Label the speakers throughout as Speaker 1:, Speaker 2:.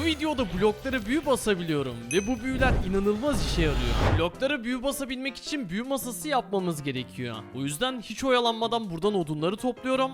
Speaker 1: videoda bloklara büyü basabiliyorum ve bu büyüler inanılmaz işe yarıyor. Bloklara büyü basabilmek için büyü masası yapmamız gerekiyor. O yüzden hiç oyalanmadan buradan odunları topluyorum.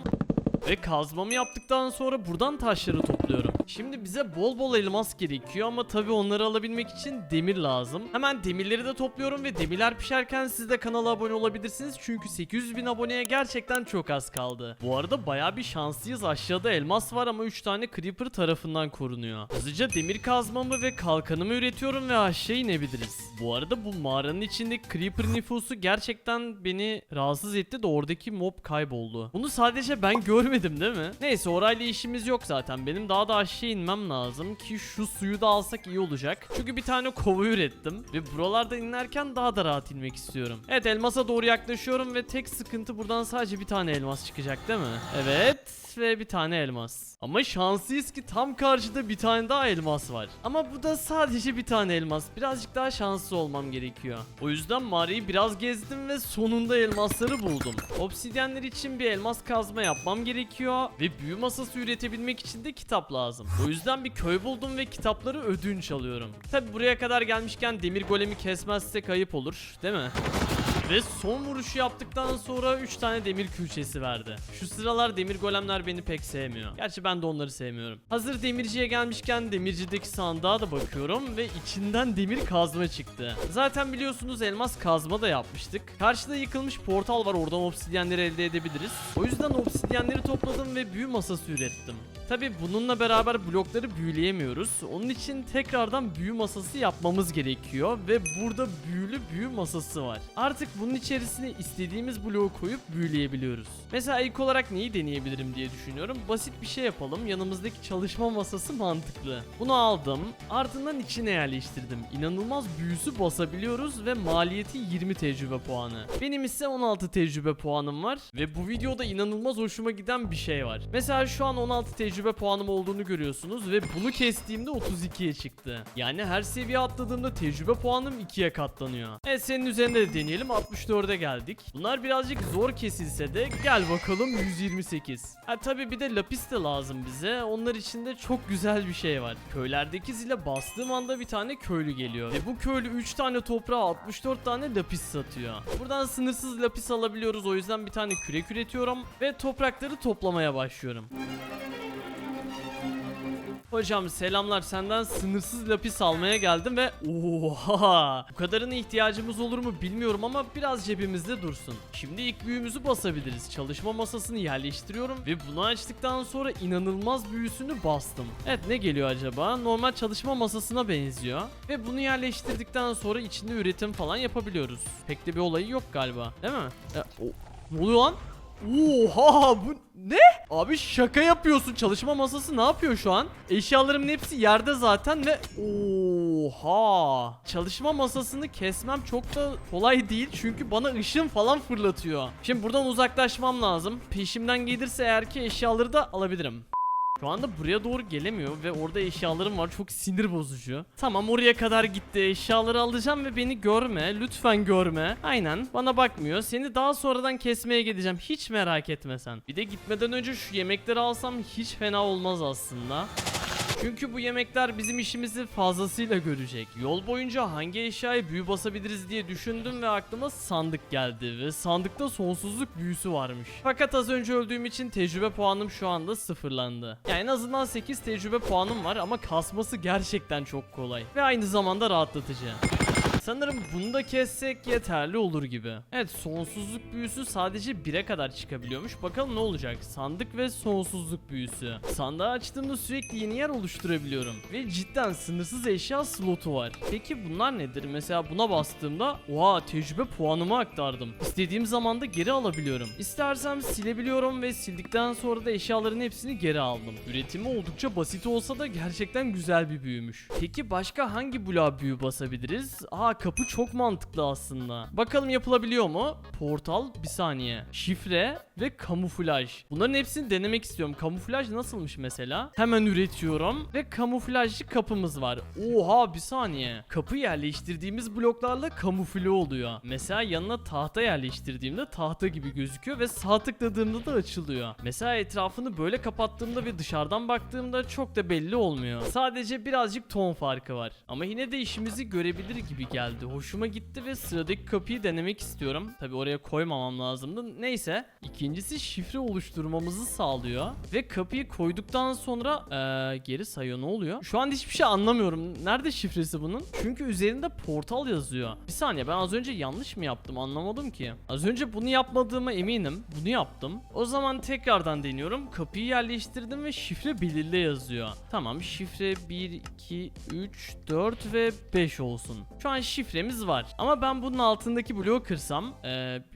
Speaker 1: Ve kazmamı yaptıktan sonra buradan taşları topluyorum. Şimdi bize bol bol elmas gerekiyor ama tabi onları alabilmek için demir lazım. Hemen demirleri de topluyorum ve demirler pişerken siz de kanala abone olabilirsiniz. Çünkü 800.000 aboneye gerçekten çok az kaldı. Bu arada baya bir şanslıyız. Aşağıda elmas var ama 3 tane creeper tarafından korunuyor. Hızlıca demir kazmamı ve kalkanımı üretiyorum ve aşağı inebiliriz. Bu arada bu mağaranın içindeki creeper nüfusu gerçekten beni rahatsız etti de oradaki mob kayboldu. Bunu sadece ben görmedim değil mi? Neyse orayla işimiz yok zaten. Benim daha da aşağı inmem lazım ki şu suyu da alsak iyi olacak. Çünkü bir tane kova ürettim ve buralardan inerken daha da rahat inmek istiyorum. Evet, elmasa doğru yaklaşıyorum ve tek sıkıntı buradan sadece bir tane elmas çıkacak değil mi? Evet ve bir tane elmas. Ama şanslıyız ki tam karşıda bir tane daha elmas var. Ama bu da sadece bir tane elmas. Birazcık daha şanslı olmam gerekiyor. O yüzden mağarayı biraz gezdim ve sonunda elmasları buldum. Obsidyenler için bir elmas kazma yapmam gerekiyor ve büyü masası üretebilmek için de kitap lazım. O yüzden bir köy buldum ve kitapları ödünç alıyorum. Tabi buraya kadar gelmişken demir golemi kesmezsek ayıp olur, değil mi? Ve son vuruşu yaptıktan sonra 3 tane demir külçesi verdi. Şu sıralar demir golemler beni pek sevmiyor. Gerçi ben de onları sevmiyorum. Hazır demirciye gelmişken demircideki sandığa da bakıyorum ve içinden demir kazma çıktı. Zaten biliyorsunuz elmas kazma da yapmıştık. Karşıda yıkılmış portal var, oradan obsidyenleri elde edebiliriz. O yüzden obsidyenleri topladım ve büyü masası ürettim. Tabi bununla beraber blokları büyüleyemiyoruz. Onun için tekrardan büyü masası yapmamız gerekiyor ve burada büyülü büyü masası var. Artık bunun içerisine istediğimiz bloğu koyup büyüleyebiliyoruz. Mesela ilk olarak neyi deneyebilirim diye düşünüyorum. Basit bir şey yapalım. Yanımızdaki çalışma masası mantıklı. Bunu aldım. Ardından içine yerleştirdim. İnanılmaz büyüsü basabiliyoruz ve maliyeti 20 tecrübe puanı. Benim ise 16 tecrübe puanım var ve bu videoda inanılmaz hoşuma giden bir şey var. Mesela şu an 16 tecrübe puanım olduğunu görüyorsunuz ve bunu kestiğimde 32'ye çıktı. Yani her seviye atladığımda tecrübe puanım 2'ye katlanıyor. Evet, senin üzerinde de deneyelim. 64'e geldik. Bunlar birazcık zor kesilse de gel bakalım 128. Ha tabi bir de lapis de lazım bize. Onlar için de çok güzel bir şey var. Köylerdeki zile bastığım anda bir tane köylü geliyor. Ve bu köylü 3 tane toprağa 64 tane lapis satıyor. Buradan sınırsız lapis alabiliyoruz. O yüzden bir tane kürek üretiyorum ve toprakları toplamaya başlıyorum. Hocam selamlar, senden sınırsız lapis almaya geldim ve oha, bu kadarına ihtiyacımız olur mu bilmiyorum ama biraz cebimizde dursun. Şimdi ilk büyümüzü basabiliriz. Çalışma masasını yerleştiriyorum ve bunu açtıktan sonra inanılmaz büyüsünü bastım. Evet, ne geliyor acaba? Normal çalışma masasına benziyor ve bunu yerleştirdikten sonra içinde üretim falan yapabiliyoruz. Pek de bir olayı yok galiba, değil mi? Ne oluyor lan? Oha, bu ne? Abi şaka yapıyorsun. Çalışma masası ne yapıyor şu an? Eşyalarımın hepsi yerde zaten ve oha. Çalışma masasını kesmem çok da kolay değil çünkü bana ışın falan fırlatıyor. Şimdi buradan uzaklaşmam lazım. Peşimden gelirse eğer ki eşyaları da alabilirim. Şu anda buraya doğru gelemiyor ve orada eşyalarım var, çok sinir bozucu. Tamam, oraya kadar gitti, eşyaları alacağım ve beni görme, lütfen görme. Aynen, bana bakmıyor. Seni daha sonradan kesmeye gideceğim, hiç merak etme sen. Bir de gitmeden önce şu yemekleri alsam hiç fena olmaz aslında. Çünkü bu yemekler bizim işimizi fazlasıyla görecek. Yol boyunca hangi eşyaya büyü basabiliriz diye düşündüm ve aklıma sandık geldi ve sandıkta sonsuzluk büyüsü varmış. Fakat az önce öldüğüm için tecrübe puanım şu anda sıfırlandı. Yani en azından 8 tecrübe puanım var ama kasması gerçekten çok kolay ve aynı zamanda rahatlatıcı. Sanırım bunu da kessek yeterli olur gibi. Evet, sonsuzluk büyüsü sadece 1'e kadar çıkabiliyormuş. Bakalım ne olacak? Sandık ve sonsuzluk büyüsü. Sandığı açtığımda sürekli yeni yer oluşturabiliyorum. Ve cidden sınırsız eşya slotu var. Peki bunlar nedir? Mesela buna bastığımda oha, tecrübe puanımı aktardım. İstediğim zaman da geri alabiliyorum. İstersem silebiliyorum ve sildikten sonra da eşyaların hepsini geri aldım. Üretimi oldukça basit olsa da gerçekten güzel bir büyümüş. Peki başka hangi bloğa büyü basabiliriz? Aha, kapı çok mantıklı aslında. Bakalım yapılabiliyor mu? Portal, bir saniye. Şifre ve kamuflaj. Bunların hepsini denemek istiyorum. Kamuflaj nasılmış mesela? Hemen üretiyorum ve kamuflajlı kapımız var. Oha, bir saniye. Kapı yerleştirdiğimiz bloklarla kamufle oluyor. Mesela yanına tahta yerleştirdiğimde tahta gibi gözüküyor ve sağ tıkladığımda da açılıyor. Mesela etrafını böyle kapattığımda ve dışarıdan baktığımda çok da belli olmuyor. Sadece birazcık ton farkı var. Ama yine de işimizi görebilir gibi geldi. Hoşuma gitti ve sıradaki kapıyı denemek istiyorum. Tabi oraya koymamam lazımdı. Neyse. İkincisi şifre oluşturmamızı sağlıyor. Ve kapıyı koyduktan sonra geri sayıyor. Ne oluyor? Şu an hiçbir şey anlamıyorum. Nerede şifresi bunun? Çünkü üzerinde portal yazıyor. Bir saniye, ben az önce yanlış mı yaptım? Anlamadım ki. Az önce bunu yapmadığıma eminim. Bunu yaptım. O zaman tekrardan deniyorum. Kapıyı yerleştirdim ve şifre belirle yazıyor. Tamam, şifre 1, 2, 3, 4 ve 5 olsun. Şu an şifremiz var. Ama ben bunun altındaki bloğu kırsam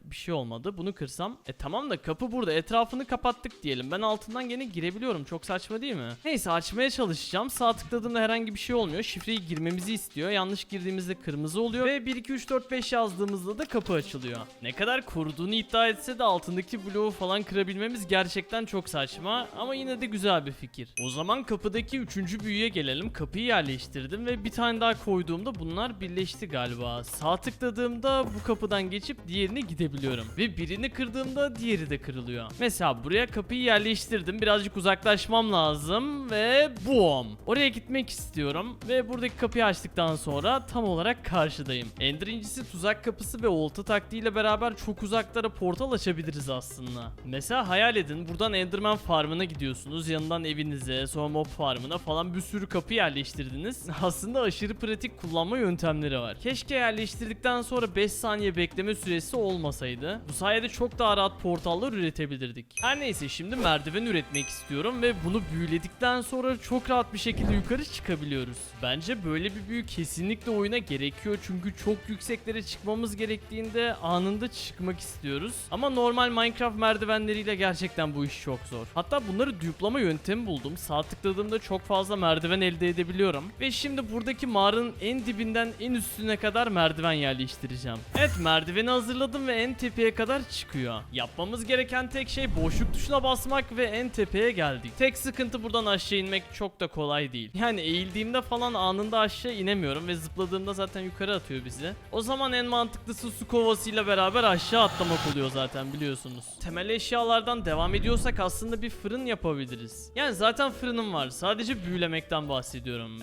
Speaker 1: bir şey olmadı. Bunu kırsam. Tamam da kapı burada. Etrafını kapattık diyelim. Ben altından gene girebiliyorum. Çok saçma değil mi? Neyse, açmaya çalışacağım. Sağ tıkladığımda herhangi bir şey olmuyor. Şifreyi girmemizi istiyor. Yanlış girdiğimizde kırmızı oluyor. Ve 1, 2, 3, 4, 5 yazdığımızda da kapı açılıyor. Ne kadar koruduğunu iddia etse de altındaki bloğu falan kırabilmemiz gerçekten çok saçma. Ama yine de güzel bir fikir. O zaman kapıdaki 3. büyüye gelelim. Kapıyı yerleştirdim ve bir tane daha koyduğumda bunlar birleşti galiba. Sağ tıkladığımda bu kapıdan geçip diğerine gidebiliyorum. Ve birini kırdığımda diğeri de kırılıyor. Mesela buraya kapıyı yerleştirdim. Birazcık uzaklaşmam lazım ve boom. Oraya gitmek istiyorum ve buradaki kapıyı açtıktan sonra tam olarak karşıdayım. Ender incisi, tuzak kapısı ve olta taktiğiyle beraber çok uzaklara portal açabiliriz aslında. Mesela hayal edin, buradan Enderman farmına gidiyorsunuz. Yanından evinize, sonra mob farmına falan bir sürü kapı yerleştirdiniz. Aslında aşırı pratik kullanma yöntemleri var. Keşke yerleştirdikten sonra 5 saniye bekleme süresi olmasaydı. Bu sayede çok daha rahat portallar üretebilirdik. Her neyse, şimdi merdiven üretmek istiyorum ve bunu büyüledikten sonra çok rahat bir şekilde yukarı çıkabiliyoruz. Bence böyle bir büyü kesinlikle oyuna gerekiyor, çünkü çok yükseklere çıkmamız gerektiğinde anında çıkmak istiyoruz. Ama normal Minecraft merdivenleriyle gerçekten bu iş çok zor. Hatta bunları duplama yöntemi buldum. Sağ tıkladığımda çok fazla merdiven elde edebiliyorum. Ve şimdi buradaki mağaranın en dibinden en üstüne kadar merdiven yerleştireceğim. Evet, merdiveni hazırladım ve en tepeye kadar çıkıyor. Yapmamız gereken tek şey boşluk tuşuna basmak ve en tepeye geldik. Tek sıkıntı, buradan aşağı inmek çok da kolay değil. Yani eğildiğimde falan anında aşağı inemiyorum ve zıpladığımda zaten yukarı atıyor bizi. O zaman en mantıklısı su kovasıyla beraber aşağı atlamak oluyor zaten, biliyorsunuz. Temel eşyalardan devam ediyorsak aslında bir fırın yapabiliriz. Yani zaten fırınım var. Sadece büyülemekten bahsediyorum.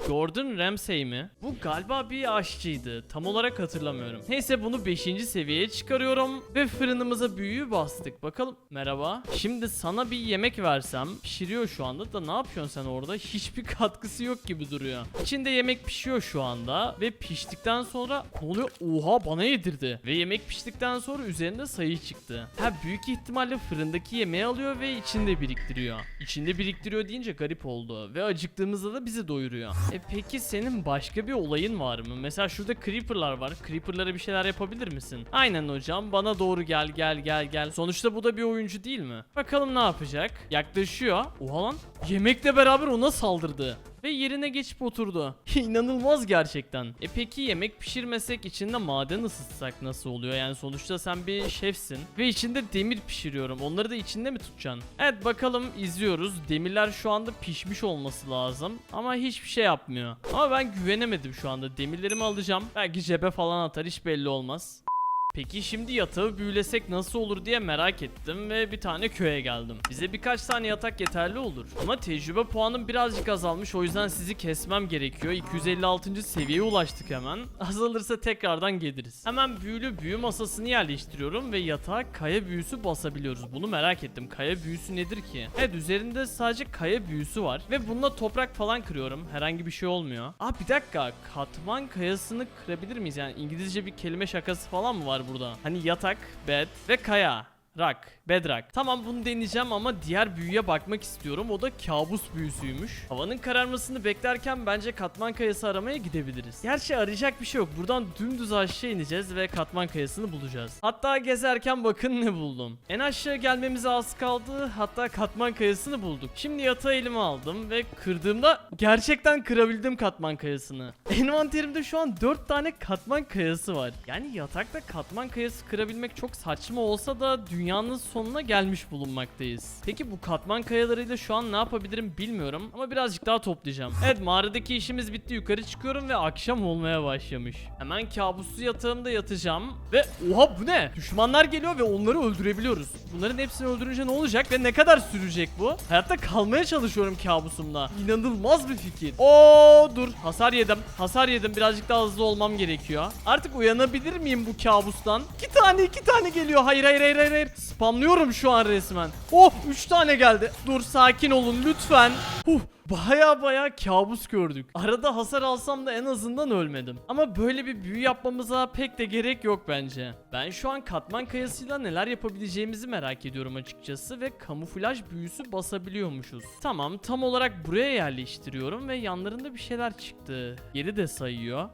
Speaker 1: Gordon Ramsay mi? Bu galiba bir aşçıydı. Tam olarak hatırlamıyorum. Neyse, bunu 5. seviyeye çıkarıyorum ve fırınımıza büyüyü bastık. Bakalım. Merhaba. Şimdi sana bir yemek versem, pişiriyor şu anda da, ne yapıyorsun sen orada? Hiçbir katkısı yok gibi duruyor. İçinde yemek pişiyor şu anda ve piştikten sonra ne oluyor? Oha, bana yedirdi. Ve yemek piştikten sonra üzerinde sayı çıktı. Büyük ihtimalle fırındaki yemeği alıyor ve içinde biriktiriyor. İçinde biriktiriyor deyince garip oldu ve acıktığımızda da bizi doyuruyor. Peki senin başka bir olayın var mı? Mesela şurada creeper'lar var. Creeper'lara bir şeyler yapabilir misin? Aynen hocam, bana doğru gel gel gel gel. Sonuçta bu da bir oyuncu değil mi? Bakalım ne yapacak? Yaklaşıyor. Oha lan. Yemekle beraber ona saldırdı. Ve yerine geçip oturdu. İnanılmaz gerçekten. Peki yemek pişirmesek, içinde maden ısıtsak nasıl oluyor? Yani sonuçta sen bir şefsin ve içinde demir pişiriyorum. Onları da içinde mi tutacaksın? Evet, bakalım, izliyoruz. Demirler şu anda pişmiş olması lazım ama hiçbir şey yapmıyor. Ama ben güvenemedim şu anda. Demirlerimi alacağım. Belki cebe falan atar, hiç belli olmaz. Peki şimdi yatağı büyülesek nasıl olur diye merak ettim ve bir tane köye geldim. Bize birkaç tane yatak yeterli olur. Ama tecrübe puanım birazcık azalmış, o yüzden sizi kesmem gerekiyor. 256. seviyeye ulaştık hemen. Azalırsa tekrardan geliriz. Hemen büyülü büyü masasını yerleştiriyorum ve yatağa kaya büyüsü basabiliyoruz. Bunu merak ettim. Kaya büyüsü nedir ki? Evet, üzerinde sadece kaya büyüsü var ve bununla toprak falan kırıyorum. Herhangi bir şey olmuyor. Bir dakika. Katman kayasını kırabilir miyiz? Yani İngilizce bir kelime şakası falan mı var burada? Hani yatak, bed ve kaya. Bedrock. Tamam, bunu deneyeceğim ama diğer büyüye bakmak istiyorum. O da kabus büyüsüymüş. Havanın kararmasını beklerken bence katman kayası aramaya gidebiliriz. Gerçi arayacak bir şey yok. Buradan dümdüz aşağı ineceğiz ve katman kayasını bulacağız. Hatta gezerken bakın ne buldum. En aşağı gelmemize az kaldı. Hatta katman kayasını bulduk. Şimdi yatağı elime aldım ve kırdığımda gerçekten kırabildim katman kayasını. Envanterimde şu an 4 tane katman kayası var. Yani yatakta katman kayası kırabilmek çok saçma olsa da dünyanın sonuna gelmiş bulunmaktayız. Peki bu katman kayalarıyla şu an ne yapabilirim bilmiyorum ama birazcık daha toplayacağım. Evet, mağaradaki işimiz bitti, yukarı çıkıyorum ve akşam olmaya başlamış. Hemen kabuslu yatağımda yatacağım ve oha, bu ne? Düşmanlar geliyor ve onları öldürebiliyoruz. Bunların hepsini öldürünce ne olacak ve ne kadar sürecek bu? Hayatta kalmaya çalışıyorum kabusumla. İnanılmaz bir fikir. Oo dur, hasar yedim, birazcık daha hızlı olmam gerekiyor. Artık uyanabilir miyim bu kabustan? İki tane geliyor. Hayır. Spamlıyorum şu an resmen. Oh, 3 tane geldi. Dur, sakin olun lütfen. Baya kabus gördük. Arada hasar alsam da en azından ölmedim. Ama böyle bir büyü yapmamıza pek de gerek yok bence. Ben şu an katman kayasıyla neler yapabileceğimizi merak ediyorum açıkçası ve kamuflaj büyüsü basabiliyormuşuz. Tamam, tam olarak buraya yerleştiriyorum ve yanlarında bir şeyler çıktı. Geri de sayıyor.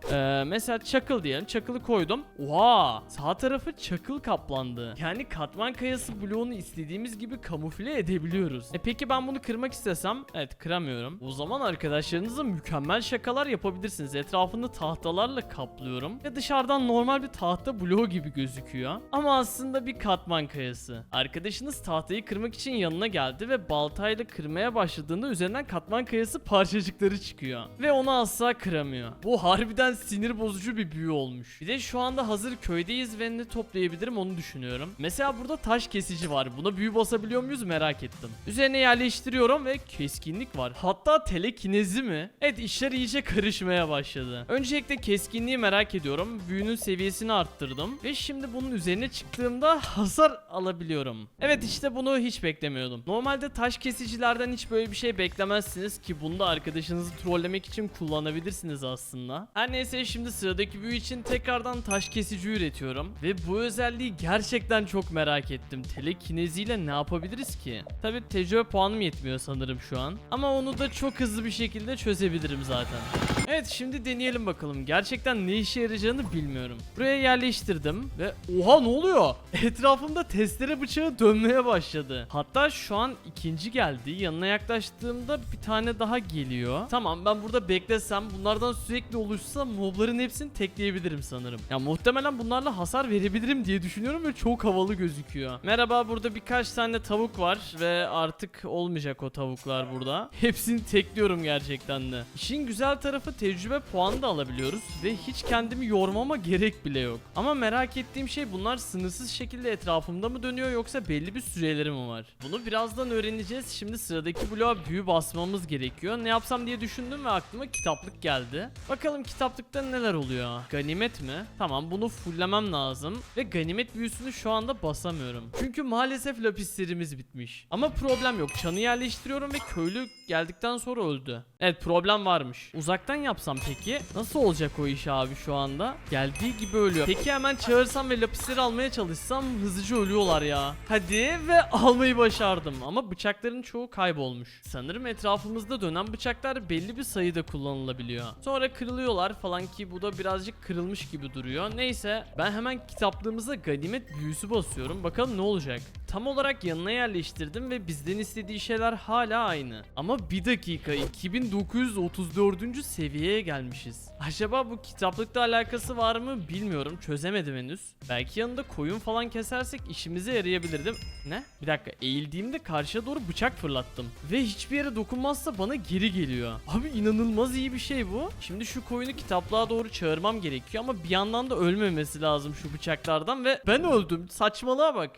Speaker 1: Mesela çakıl diyelim. Çakılı koydum. Oha! Sağ tarafı çakıl kaplandı. Yani katman kayası bloğunu istediğimiz gibi kamufle edebiliyoruz. Peki ben bunu kırmak istesem? Evet, kıramıyorum. O zaman arkadaşlarınızla mükemmel şakalar yapabilirsiniz. Etrafını tahtalarla kaplıyorum ve dışarıdan normal bir tahta bloğu gibi gözüküyor. Ama aslında bir katman kayası. Arkadaşınız tahtayı kırmak için yanına geldi ve baltayla kırmaya başladığında üzerinden katman kayası parçacıkları çıkıyor. Ve onu asla kıramıyor. Bu harbiden sinir bozucu bir büyü olmuş. Bir de şu anda hazır köydeyiz ve ne toplayabilirim onu düşünüyorum. Mesela burada taş kesici var. Buna büyü basabiliyor muyuz merak ettim. Üzerine yerleştiriyorum ve keskinlik var. Hatta telekinezi mi? Evet, işler iyice karışmaya başladı. Öncelikle keskinliği merak ediyorum. Büyünün seviyesini arttırdım. Ve şimdi bunun üzerine çıktığımda hasar alabiliyorum. Evet, işte bunu hiç beklemiyordum. Normalde taş kesicilerden hiç böyle bir şey beklemezsiniz ki bunu da arkadaşınızı trollemek için kullanabilirsiniz aslında. Her neyse, şimdi sıradaki büyü için tekrardan taş kesici üretiyorum. Ve bu özelliği gerçekten çok merak ettim. Telekineziyle ne yapabiliriz ki? Tabii tecrübe puanım yetmiyor sanırım şu an. Ama onu da çok hızlı bir şekilde çözebilirim zaten. Evet, şimdi deneyelim bakalım. Gerçekten ne işe yarayacağını bilmiyorum. Buraya yerleştirdim ve oha, ne oluyor? Etrafımda testere bıçağı dönmeye başladı. Hatta şu an ikinci geldi. Yanına yaklaştığımda bir tane daha geliyor. Tamam, ben burada beklesem, bunlardan sürekli oluşsa mobların hepsini tekleyebilirim sanırım. Ya muhtemelen bunlarla hasar verebilirim diye düşünüyorum ve çok havalı gözüküyor. Merhaba, burada birkaç tane tavuk var ve artık olmayacak o tavuklar burada. Hepsini tekliyorum gerçekten de. İşin güzel tarafı tecrübe puanı da alabiliyoruz ve hiç kendimi yormama gerek bile yok. Ama merak ettiğim şey, bunlar sınırsız şekilde etrafımda mı dönüyor yoksa belli bir süreleri mi var? Bunu birazdan öğreneceğiz. Şimdi sıradaki bloğa büyü basmamız gerekiyor. Ne yapsam diye düşündüm ve aklıma kitaplık geldi. Bakalım kitaplıkta neler oluyor? Ganimet mi? Tamam, bunu fulllemem lazım ve ganimet büyüsünü şu anda basamıyorum. Çünkü maalesef lapislerimiz bitmiş. Ama problem yok. Çanı yerleştiriyorum ve köylü geldikten sonra öldü. Evet, problem varmış. Uzaktan yapsam peki? Nasıl olacak o iş abi şu anda? Geldiği gibi ölüyor. Peki hemen çağırsam ve lapisleri almaya çalışsam hızlıca ölüyorlar ya. Hadi, ve almayı başardım. Ama bıçakların çoğu kaybolmuş. Sanırım etrafımızda dönen bıçaklar belli bir sayıda kullanılabiliyor. Sonra kırılıyorlar falan ki bu da birazcık kırılmış gibi duruyor. Neyse, ben hemen kitaplığımıza ganimet büyüsü basıyorum. Bakalım ne olacak? Tam olarak yanına yerleştirdim ve bizden istediği şeyler hala aynı. Ama bir dakika, 2934. seviyeye gelmişiz. Acaba bu kitaplıkla alakası var mı bilmiyorum, çözemedim henüz. Belki yanında koyun falan kesersek işimize yarayabilir değil mi? Ne? Bir dakika, eğildiğimde karşıya doğru bıçak fırlattım. Ve hiçbir yere dokunmazsa bana geri geliyor. Abi inanılmaz iyi bir şey bu. Şimdi şu koyunu kitaplığa doğru çağırmam gerekiyor ama bir yandan da ölmemesi lazım şu bıçaklardan ve ben öldüm. Saçmalığa bak.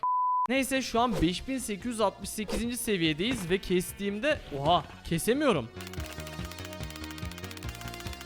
Speaker 1: Neyse, şu an 5868. seviyedeyiz ve kestiğimde oha, kesemiyorum.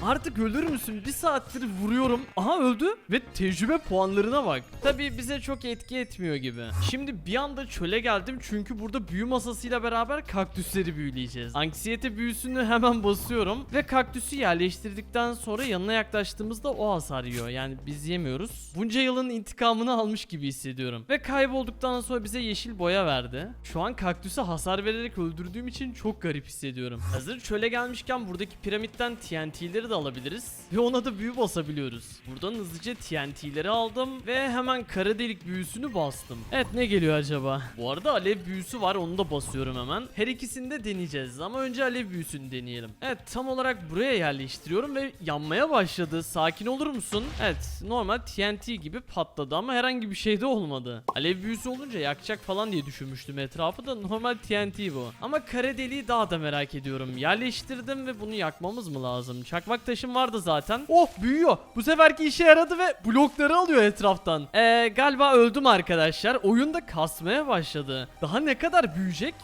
Speaker 1: Artık ölür müsün? Bir saattir vuruyorum. Aha öldü ve tecrübe puanlarına bak. Tabii bize çok etki etmiyor gibi. Şimdi bir anda çöle geldim çünkü burada büyü masasıyla beraber kaktüsleri büyüleyeceğiz. Anksiyete büyüsünü hemen basıyorum ve kaktüsü yerleştirdikten sonra yanına yaklaştığımızda o hasar yiyor. Yani biz yemiyoruz. Bunca yılın intikamını almış gibi hissediyorum. Ve kaybolduktan sonra bize yeşil boya verdi. Şu an kaktüse hasar vererek öldürdüğüm için çok garip hissediyorum. Hazır çöle gelmişken buradaki piramitten TNT'leri de alabiliriz. Ve ona da büyü basabiliyoruz. Buradan hızlıca TNT'leri aldım ve hemen kara delik büyüsünü bastım. Evet, ne geliyor acaba? Bu arada alev büyüsü var, onu da basıyorum hemen. Her ikisini de deneyeceğiz ama önce alev büyüsünü deneyelim. Evet, tam olarak buraya yerleştiriyorum ve yanmaya başladı. Sakin olur musun? Evet, normal TNT gibi patladı ama herhangi bir şey de olmadı. Alev büyüsü olunca yakacak falan diye düşünmüştüm etrafı da, normal TNT bu. Ama kara deliği daha da merak ediyorum. Yerleştirdim ve bunu yakmamız mı lazım? Çakmak taşım vardı zaten. Oh, büyüyor. Bu seferki işe yaradı ve blokları alıyor etraftan. Galiba öldüm arkadaşlar. Oyunda kasmaya başladı. Daha ne kadar büyüyecek?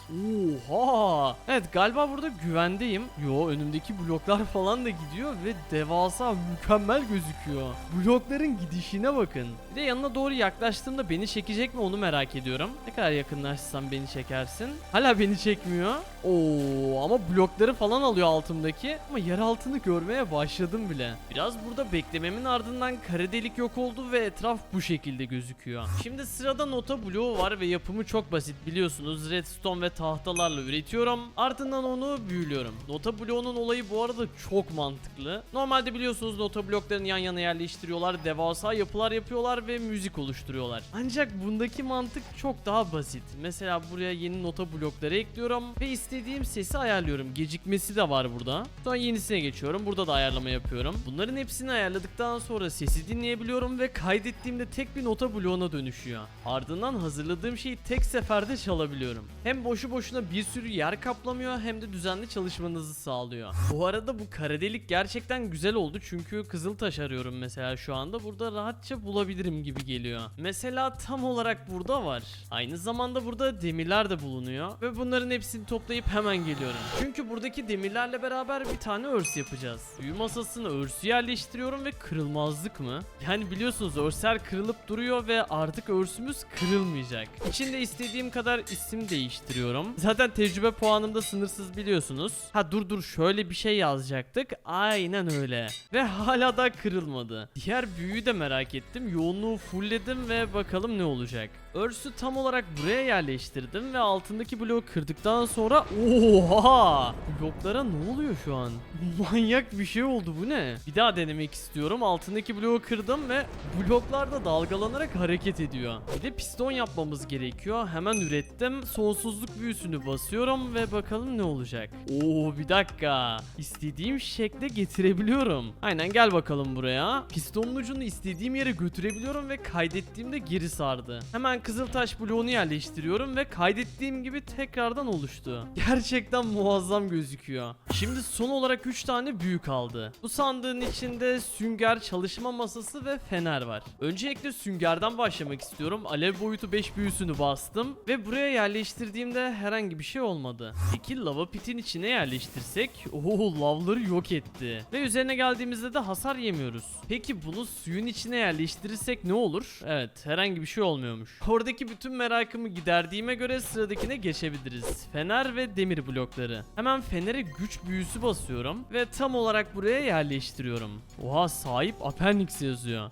Speaker 1: Oha. Evet, galiba burada güvendeyim. Yo, önümdeki bloklar falan da gidiyor ve devasa, mükemmel gözüküyor. Blokların gidişine bakın. Bir de yanına doğru yaklaştığımda beni çekecek mi onu merak ediyorum. Ne kadar yakınlaşsam beni çekersin. Hala beni çekmiyor. Oo, ama blokları falan alıyor altımdaki. Ama yer altını görmeye başladım bile. Biraz burada beklememin ardından kara delik yok oldu ve etraf bu şekilde gözüküyor. Şimdi sırada nota bloğu var ve yapımı çok basit, biliyorsunuz. Redstone ve tahtalarla üretiyorum. Ardından onu büyülüyorum. Nota bloğunun olayı bu arada çok mantıklı. Normalde biliyorsunuz nota bloklarını yan yana yerleştiriyorlar, devasa yapılar yapıyorlar ve müzik oluşturuyorlar. Ancak bundaki mantık çok daha basit. Mesela buraya yeni nota blokları ekliyorum ve istediğim sesi ayarlıyorum. Gecikmesi de var burada. Sonra yenisine geçiyorum. Burada da ayarlama yapıyorum. Bunların hepsini ayarladıktan sonra sesi dinleyebiliyorum ve kaydettiğimde tek bir nota bloğuna dönüşüyor. Ardından hazırladığım şeyi tek seferde çalabiliyorum. Hem boşu boşuna bir sürü yer kaplamıyor hem de düzenli çalışmanızı sağlıyor. Bu arada bu kara delik gerçekten güzel oldu çünkü kızıltaş arıyorum mesela şu anda. Burada rahatça bulabilirim gibi geliyor. Mesela tam olarak burada var. Aynı zamanda burada demirler de bulunuyor ve bunların hepsini toplayıp hemen geliyorum. Çünkü buradaki demirlerle beraber bir tane örs yapacağız. Büyü masasına örsü yerleştiriyorum ve kırılmazlık mı? Yani biliyorsunuz örsler kırılıp duruyor ve artık örsümüz kırılmayacak. İçinde istediğim kadar isim değiştiriyorum. Zaten tecrübe puanım da sınırsız, biliyorsunuz. Ha dur şöyle bir şey yazacaktık. Aynen öyle. Ve hala da kırılmadı. Diğer büyüyü de merak ettim. Yoğunluğu fullledim ve bakalım ne olacak. Örsü tam olarak buraya yerleştirdim ve altındaki bloğu kırdıktan sonra oha! Bloklara ne oluyor şu an? Manyak bir şey oldu, bu ne? Bir daha denemek istiyorum. Altındaki bloğu kırdım ve bloklar da dalgalanarak hareket ediyor. Bir de piston yapmamız gerekiyor. Hemen ürettim. Sonsuzluk büyüsünü basıyorum ve bakalım ne olacak. Oo, bir dakika. İstediğim şekle getirebiliyorum. Aynen, gel bakalım buraya. Pistonun ucunu istediğim yere götürebiliyorum ve kaydettiğimde geri sardı. Hemen kızıltaş bloğunu yerleştiriyorum ve kaydettiğim gibi tekrardan oluştu. Gerçekten muazzam gözüküyor. Şimdi son olarak 3 tane büyü kaldı. Bu sandığın içinde sünger, çalışma masası ve fener var. Öncelikle süngerden başlamak istiyorum. Alev boyutu 5 büyüsünü bastım ve buraya yerleştirdiğimde herhangi bir şey olmadı. Peki lava pitin içine yerleştirsek? Oo, lavları yok etti. Ve üzerine geldiğimizde de hasar yemiyoruz. Peki bunu suyun içine yerleştirirsek ne olur? Evet, herhangi bir şey olmuyormuş. Oradaki bütün merakımı giderdiğime göre sıradakine geçebiliriz. Fener ve demir blokları. Hemen fenere güç büyüsü basıyorum ve tam olarak buraya yerleştiriyorum. Oha, sahip Apernix yazıyor.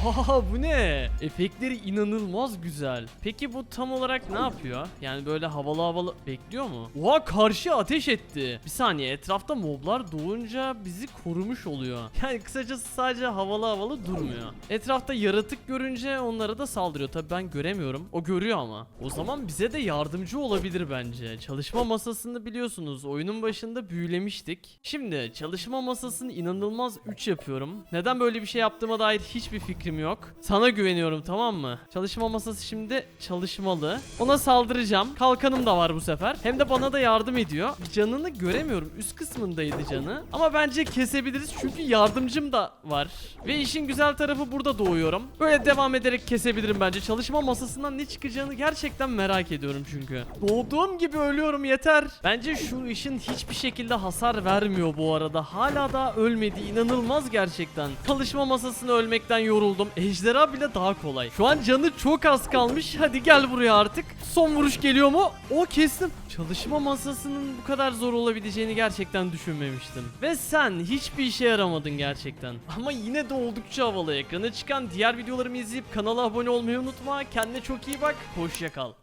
Speaker 1: Oha, bu ne? Efektleri inanılmaz güzel. Peki bu tam olarak ne yapıyor? Yani böyle havalı bekliyor mu? Oha, karşıya ateş etti. Bir saniye, etrafta moblar doğunca bizi korumuş oluyor. Yani kısacası sadece havalı durmuyor. Etrafta yaratık görünce onlara da saldırıyor. Tabii ben göremiyorum. O görüyor ama. O zaman bize de yardımcı olabilir bence. Çalışma masasını biliyorsunuz oyunun başında büyülemiştik. Şimdi çalışma masasını inanılmaz 3 yapıyorum. Neden böyle bir şey yaptığıma dair hiçbir fikrim yok. Sana güveniyorum, tamam mı? Çalışma masası şimdi çalışmalı. Ona saldıracağım. Kalkanım da var bu sefer. Hem de bana da yardım ediyor. Canını göremiyorum. Üst kısmındaydı canı. Ama bence kesebiliriz çünkü yardımcım da var. Ve işin güzel tarafı burada doğuyorum. Böyle devam ederek kesebilirim bence. Çalışma çalışma masasından ne çıkacağını gerçekten merak ediyorum çünkü. Doğduğum gibi ölüyorum, yeter. Bence şu ışın hiçbir şekilde hasar vermiyor bu arada. Hala daha ölmedi. İnanılmaz gerçekten. Çalışma masasını ölmekten yoruldum. Ejderha bile daha kolay. Şu an canı çok az kalmış. Hadi gel buraya artık. Son vuruş geliyor mu? O kestim. Çalışma masasının bu kadar zor olabileceğini gerçekten düşünmemiştim. Ve sen hiçbir işe yaramadın gerçekten. Ama yine de oldukça havalı. Ekrana çıkan diğer videolarımı izleyip kanala abone olmayı unutma. Kendine çok iyi bak. Hoşça kal.